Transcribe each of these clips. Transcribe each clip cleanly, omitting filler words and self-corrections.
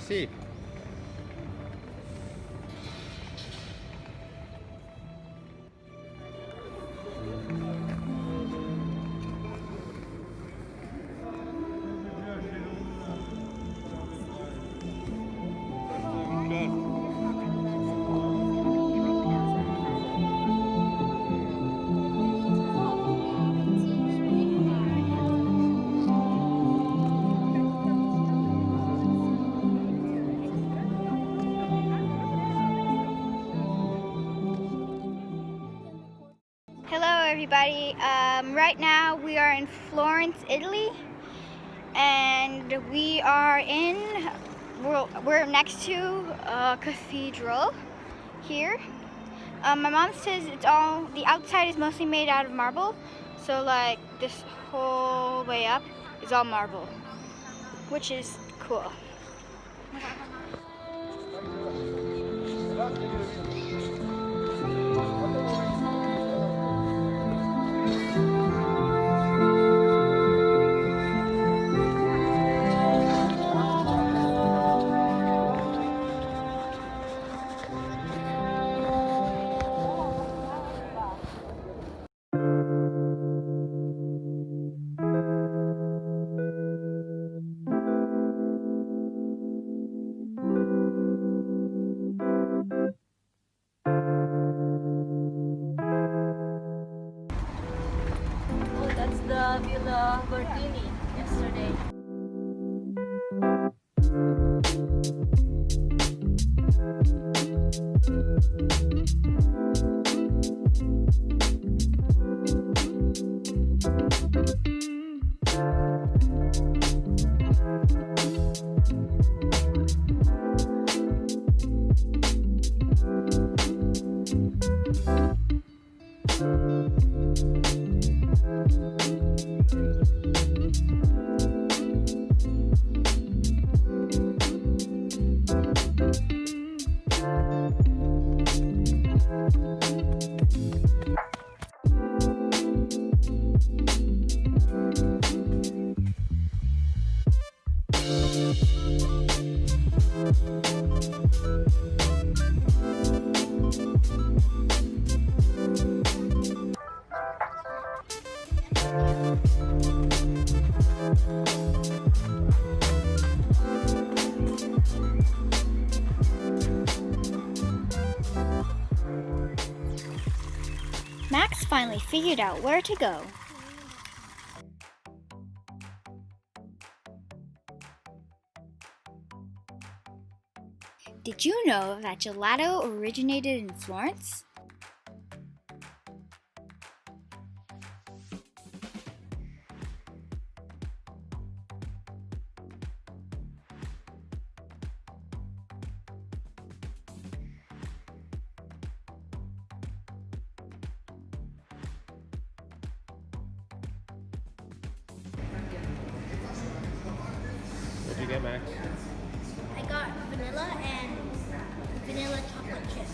see. Hello everybody, right now we are in Florence, Italy, and we're next to a cathedral here. My mom says the outside is mostly made out of marble, so like this whole way up is all marble, which is cool. That's the Villa Gordini yesterday. Max finally figured out where to go. Did you know that gelato originated in Florence? What'd you get, Max? I got vanilla and vanilla chocolate chip.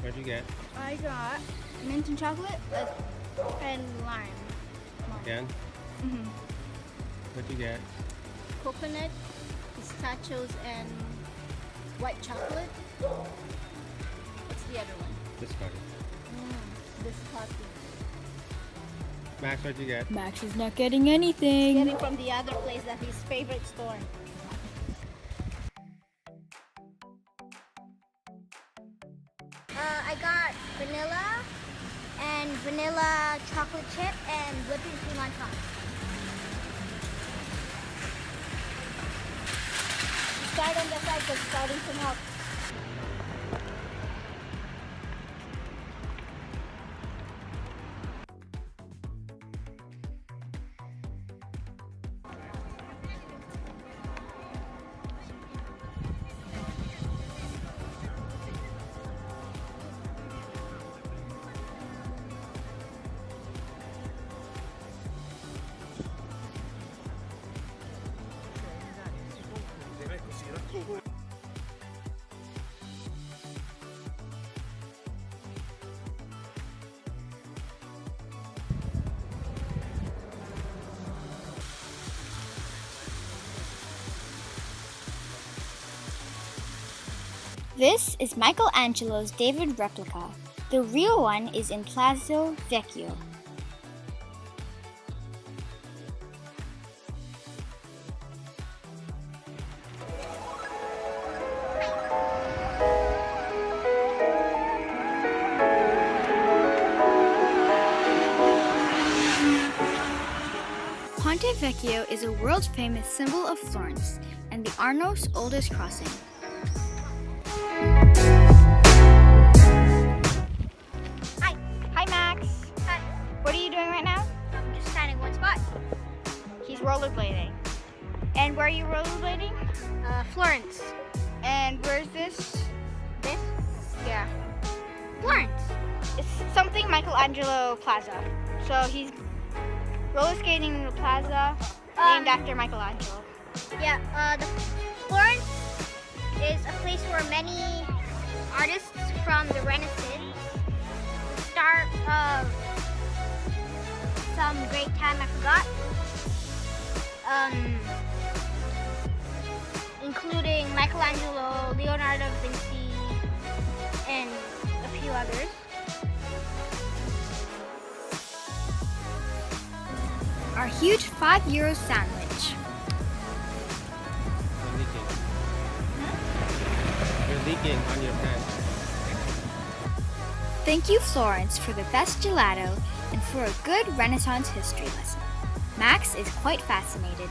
What'd you get? I got mint and chocolate and lime. Again? Mm-hmm. What'd you get? Coconut, pistachios, and white chocolate. What's the other one? This one. This coffee. Max, what'd you get? Max is not getting anything. Getting from the other place, that his favorite store. I got vanilla and vanilla chocolate chip and whipping cream on top. Start on the side because it's starting to melt. This is Michelangelo's David replica. The real one is in Palazzo Vecchio. Ponte Vecchio is a world-famous symbol of Florence and the Arno's oldest crossing. Hi. Hi, Max. Hi. What are you doing right now? I'm just standing one spot. He's rollerblading. And where are you rollerblading? Florence. And where's this? This? Yeah. Florence. It's something Michelangelo Plaza. So he's roller skating in the plaza named after Michelangelo. Yeah, the Florence is a place where many artists from the Renaissance, the start of some great time I forgot, including Michelangelo, Leonardo da Vinci, and a few others. Our huge €5 sandwich. You're leaking on your pants. Thank you, Florence, for the best gelato and for a good Renaissance history lesson. Max is quite fascinated.